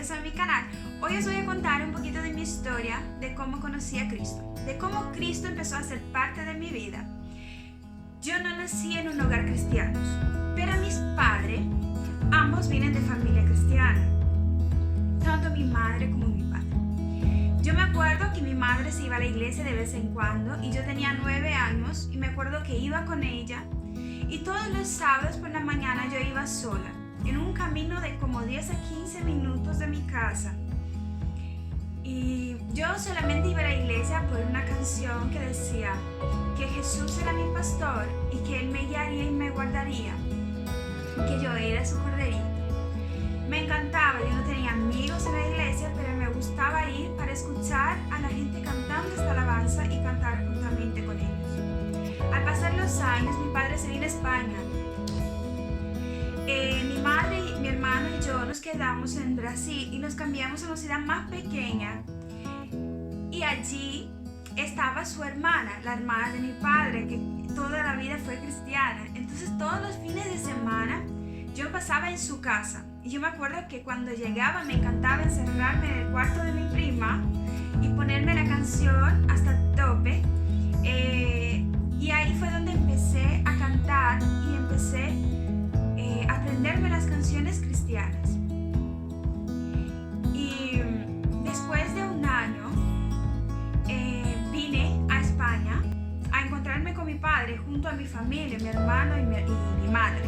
bienvenidos a mi canal. Hoy os voy a contar un poquito de mi historia, de cómo conocí a Cristo, de cómo Cristo empezó a ser parte de mi vida. Yo no nací en un hogar cristiano, pero mis padres, ambos vienen de familia cristiana, tanto mi madre como mi padre. Yo me acuerdo que mi madre se iba a la iglesia de vez en cuando y yo tenía 9 años y me acuerdo que iba con ella y todos los sábados por la mañana yo iba sola, en un camino de como 10 a 15 minutos de mi casa. Y yo solamente iba a la iglesia por una canción que decía que Jesús era mi pastor y que Él me guiaría y me guardaría, que yo era su corderito. Me encantaba, yo no tenía amigos en la iglesia, pero me gustaba ir para escuchar a la gente cantando esta alabanza y cantar juntamente con ellos. Al pasar los años, mi padre se vino a España. Mi madre, mi hermano y yo nos quedamos en Brasil y nos cambiamos a una ciudad más pequeña. Y allí estaba su hermana, la hermana de mi padre, que toda la vida fue cristiana. Entonces todos los fines de semana yo pasaba en su casa. Y yo me acuerdo que cuando llegaba me encantaba encerrarme en el cuarto de mi prima y ponerme la canción hasta el tope. Y ahí fue donde empecé a cantar y empecé a aprenderme las canciones cristianas. Y después de un año vine a España a encontrarme con mi padre junto a mi familia, mi hermano y mi madre.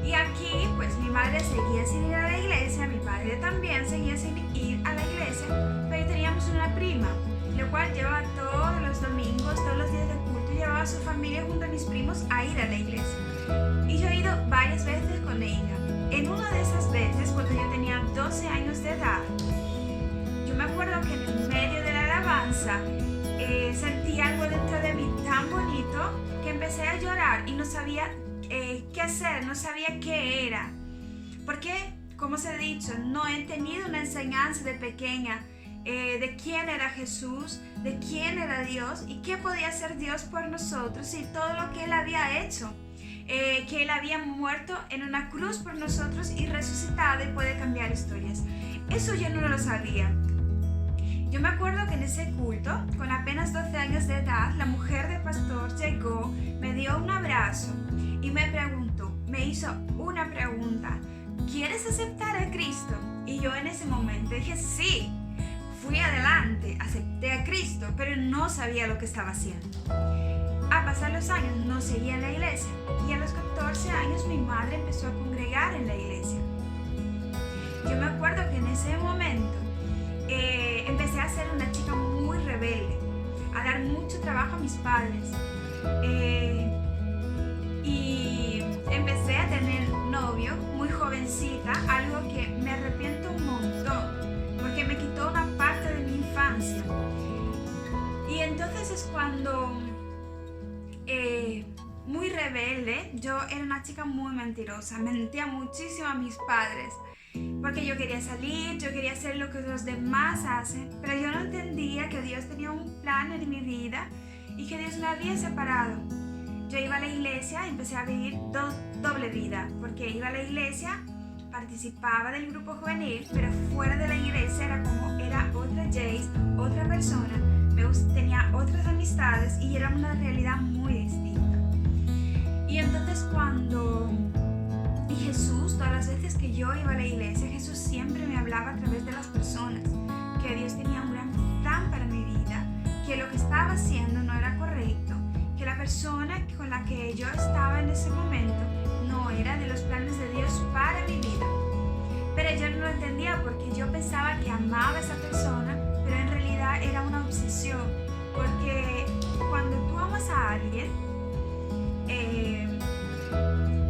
Y aquí pues mi madre seguía sin ir a la iglesia, mi padre también seguía sin ir a la iglesia, pero teníamos una prima, la cual llevaba todos los domingos, todos los días de culto, llevaba a su familia junto a mis primos a ir a la iglesia. Y yo he ido varias veces con ella. En una de esas veces, cuando yo tenía 12 años de edad, yo me acuerdo que en el medio de la alabanza sentí algo dentro de mí tan bonito que empecé a llorar y no sabía qué hacer, no sabía qué era. Porque, como os he dicho, no he tenido una enseñanza de pequeña de quién era Jesús, de quién era Dios y qué podía hacer Dios por nosotros y todo lo que Él había hecho. Que Él había muerto en una cruz por nosotros y resucitado y puede cambiar historias. Eso yo no lo sabía. Yo me acuerdo que en ese culto, con apenas 12 años de edad, la mujer del pastor llegó, me dio un abrazo y me preguntó, me hizo una pregunta: ¿quieres aceptar a Cristo? Y yo en ese momento dije sí. Fui adelante, acepté a Cristo, pero no sabía lo que estaba haciendo. A pasar los años no seguía en la iglesia y a los 14 años mi madre empezó a congregar en la iglesia. Yo me acuerdo que en ese momento empecé a ser una chica muy rebelde, a dar mucho trabajo a mis padres y empecé a tener novio muy jovencita, algo que me arrepiento un montón porque me quitó una parte de mi infancia. Y entonces es cuando muy rebelde, yo era una chica muy mentirosa, mentía muchísimo a mis padres porque yo quería salir, yo quería hacer lo que los demás hacen, pero yo no entendía que Dios tenía un plan en mi vida y que Dios me había separado. Yo iba a la iglesia y empecé a vivir doble vida, porque iba a la iglesia, participaba del grupo juvenil, pero fuera de la iglesia era otra Jace, otra persona, tenía otras amistades y era una realidad muy distinta. Y entonces y Jesús, todas las veces que yo iba a la iglesia, Jesús siempre me hablaba a través de las personas, que Dios tenía un gran plan para mi vida, que lo que estaba haciendo no era correcto, que la persona con la que yo estaba en ese momento no era de los planes de Dios para mi vida. Pero yo no lo entendía porque yo pensaba que amaba a esa persona, pero en realidad era una obsesión, porque cuando tú amas a alguien,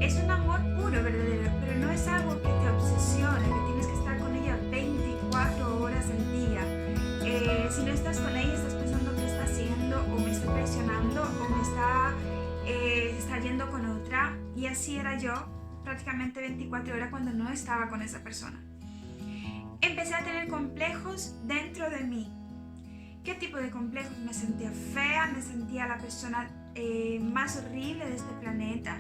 es un amor puro, verdadero, pero no es algo que te obsesione, que tienes que estar con ella 24 horas al día. Si no estás con ella, estás pensando qué está haciendo, o me está presionando, o me está yendo con otra. Y así era yo prácticamente 24 horas cuando no estaba con esa persona. Empecé a tener complejos dentro de mí. ¿Qué tipo de complejos? Me sentía fea, me sentía la persona más horrible de este planeta.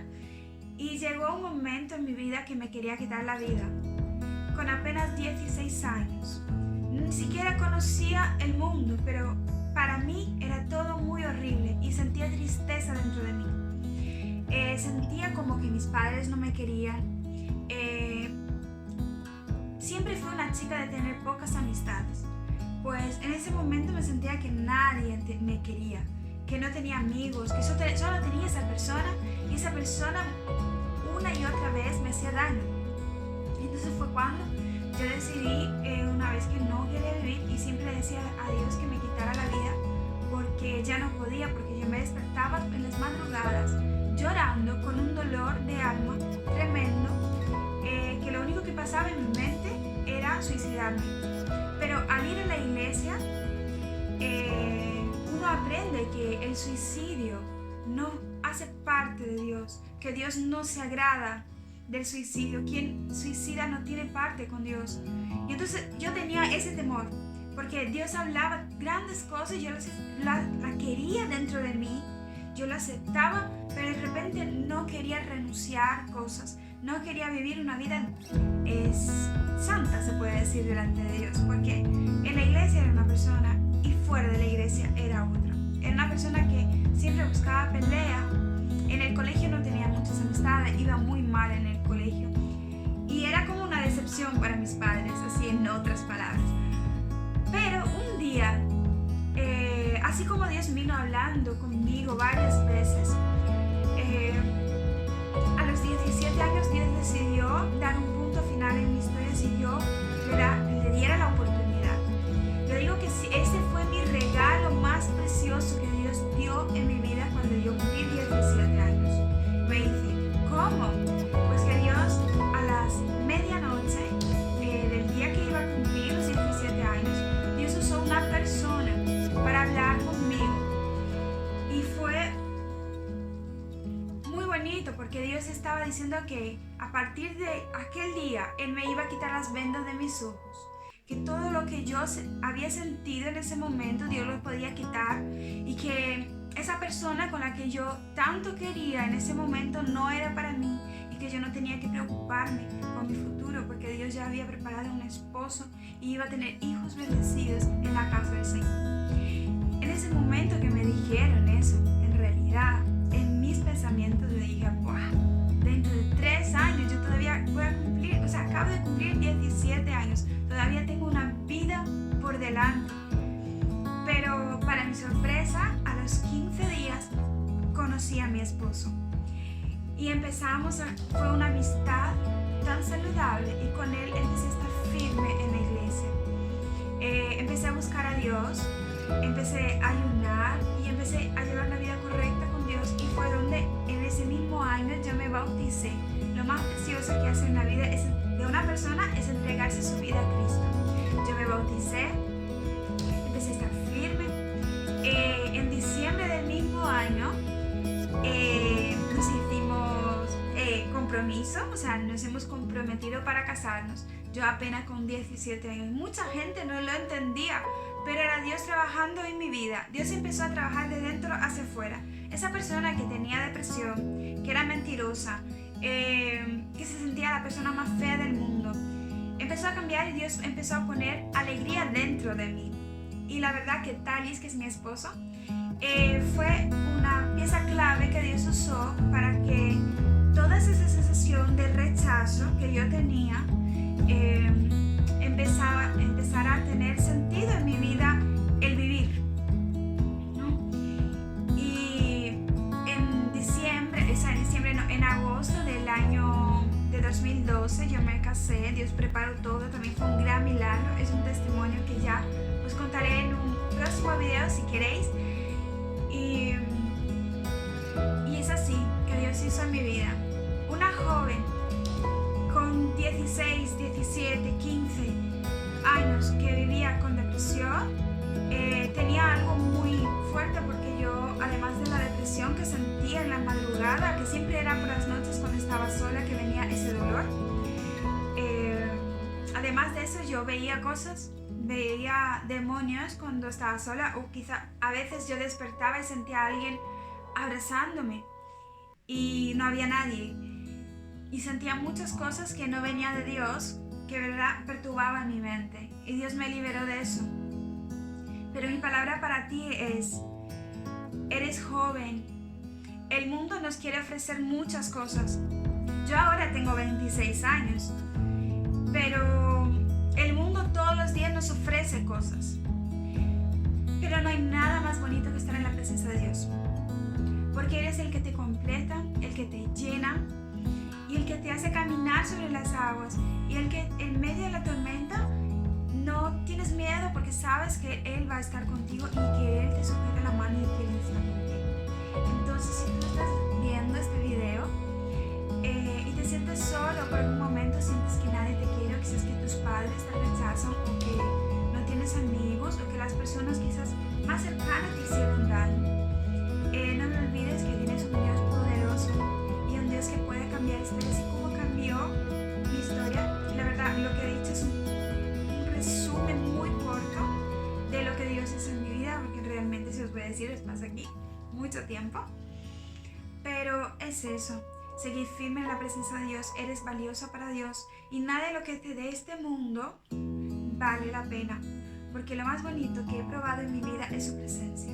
Y llegó un momento en mi vida que me quería quitar la vida. con apenas 16 años. Ni siquiera conocía el mundo, pero para mí era todo muy horrible y sentía tristeza dentro de mí. Sentía como que mis padres no me querían. Siempre fui una chica de tener pocas amistades. Pues en ese momento me sentía que nadie me quería, que no tenía amigos, que solo tenía esa persona y esa persona una y otra vez me hacía daño. Entonces fue cuando yo decidí una vez que no quería vivir y siempre decía a Dios que me quitara la vida porque ya no podía, porque yo me despertaba en las madrugadas llorando con un dolor de alma tremendo, que lo único que pasaba en mi mente era suicidarme. Pero al ir a la iglesia uno aprende que el suicidio no hace parte de Dios, que Dios no se agrada del suicidio. Quien suicida no tiene parte con Dios. Y entonces yo tenía ese temor, porque Dios hablaba grandes cosas y yo la quería dentro de mí, yo la aceptaba, pero de repente no quería renunciar cosas, no quería vivir una vida santa, se puede decir, delante de Dios, porque en la iglesia era una persona y fuera de la iglesia era otra. Era una persona que siempre buscaba pelea. En el colegio no tenía muchas amistades, iba muy mal en el colegio y era como una decepción para mis padres, así en otras palabras. Pero un día, así como Dios vino hablando conmigo varias veces, a los 17 años Dios decidió dar un punto final en mi historia si yo le diera la oportunidad. Yo digo que ese fue mi regalo más precioso que Dios dio en mi vida cuando yo cumplí 17 años. Me dice, ¿cómo? Pues que Dios a las medianoche del día que iba a cumplir los 17 años, Dios usó una persona para hablar conmigo. Y fue muy bonito porque Dios estaba diciendo que a partir de aquel día Él me iba a quitar las vendas de mis ojos, que todo lo que yo había sentido en ese momento Dios lo podía quitar y que esa persona con la que yo tanto quería en ese momento no era para mí y que yo no tenía que preocuparme con mi futuro porque Dios ya había preparado un esposo y iba a tener hijos bendecidos en la casa del Señor. En ese momento que me dijeron eso, en realidad en mis pensamientos yo dije, ¡buah! Dentro de 3 años yo todavía voy a cumplir, acabo de cumplir 17 años, todavía tengo una vida por delante. Pero para mi sorpresa, a los 15 días conocí a mi esposo y fue una amistad tan saludable y con él empecé a estar firme en la iglesia. Empecé a buscar a Dios, empecé a ayunar y empecé a llevar la vida correcta con Dios y fue donde en ese mismo año yo me bauticé. Lo más precioso que hace en la vida de una persona es entregarse su vida a Cristo. Yo me bauticé, empecé a estar firme. En diciembre del mismo año nos hicimos compromiso, nos hemos comprometido para casarnos. Yo apenas con 17 años. Mucha gente no lo entendía, pero era Dios trabajando en mi vida. Dios empezó a trabajar de dentro hacia afuera. Esa persona que tenía depresión, que era mentirosa, que se sentía la persona más fea del mundo, empezó a cambiar y Dios empezó a poner alegría dentro de mí. Y la verdad que Talis, que es mi esposo, fue una pieza clave que Dios usó para que toda esa sensación de rechazo que yo tenía empezara a tener sentido en mi vida, el vivir, ¿no? Y en agosto del año de 2012 yo me casé. Dios preparó todo, también fue un gran milagro. Es un testimonio que ya os contaré en un próximo video si queréis. Y es así que Dios hizo en mi vida. Una joven con 16, 17, 15 años que vivía con depresión, tenía algo muy fuerte porque yo, además de la depresión que sentía en la madrugada, que siempre era por las noches cuando estaba sola que venía ese dolor, además de eso yo veía cosas, veía demonios cuando estaba sola, o quizá a veces yo despertaba y sentía a alguien abrazándome y no había nadie. Y sentía muchas cosas que no venían de Dios que verdad perturbaba mi mente y Dios me liberó de eso. Pero mi palabra para ti es, eres joven, el mundo nos quiere ofrecer muchas cosas. Yo ahora tengo 26 años, pero el mundo todos los días nos ofrece cosas. Pero no hay nada más bonito que estar en la presencia de Dios, porque eres el que te completa, el que te llena y el que te hace caminar sobre las aguas, y el que en medio de la tormenta no tienes miedo porque sabes que Él va a estar contigo y que Él te sujeta la mano y que Él está contigo. Entonces, si tú estás viendo este video y te sientes solo por un momento, sientes que nadie te quiere, o quizás que tus padres te rechazan, o que no tienes amigos, o que las personas quizás más cercanas te hicieron daño, no me olvides que tienes un Dios poderoso y un Dios que puede cambiar historias, así como cambió mi historia. Y la verdad, lo que he dicho es un resumen muy corto de lo que Dios hizo en mi vida, porque realmente, si os voy a decir, es más aquí mucho tiempo. Pero es eso, seguir firme en la presencia de Dios. Eres valiosa para Dios y nada de lo que te dé este mundo vale la pena, porque lo más bonito que he probado en mi vida es su presencia.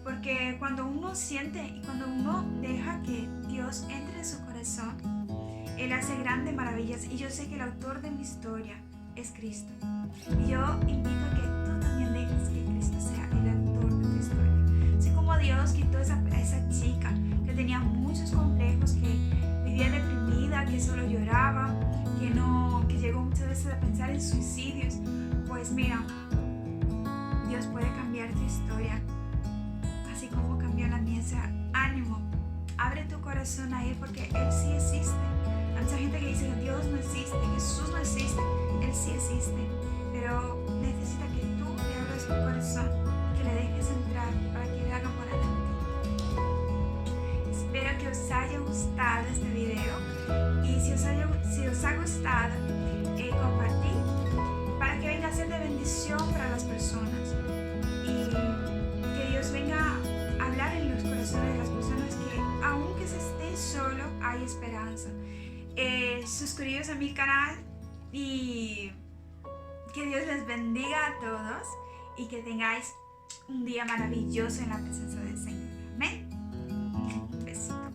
Porque cuando uno siente y cuando uno deja que Dios entre en su corazón, Él hace grandes maravillas. Y yo sé que el autor de mi historia es Cristo. Y yo invito a que tú también dejes que Cristo sea el autor de tu historia. Así como Dios quitó a esa chica que tenía muchos complejos, que vivía deprimida, que solo lloraba, que llegó muchas veces a pensar en suicidios. Pues mira, Dios puede cambiar tu historia, así como cambió la mía. O sea, ánimo, abre tu corazón a Él, porque Él sí existe. Hay mucha gente que dice que Dios no existe, Jesús no existe. Él sí existe, pero necesita que tú le abras tu corazón, que le dejes entrar para que Él haga morada en ti. Espero que os haya gustado este video, y si os ha gustado, compartid para que venga a ser de bendición para las personas, y que Dios venga a hablar en los corazones de las personas, que aunque se esté solo hay esperanza. Suscribiros a mi canal y que Dios les bendiga a todos y que tengáis un día maravilloso en la presencia del Señor. Amén. Un besito.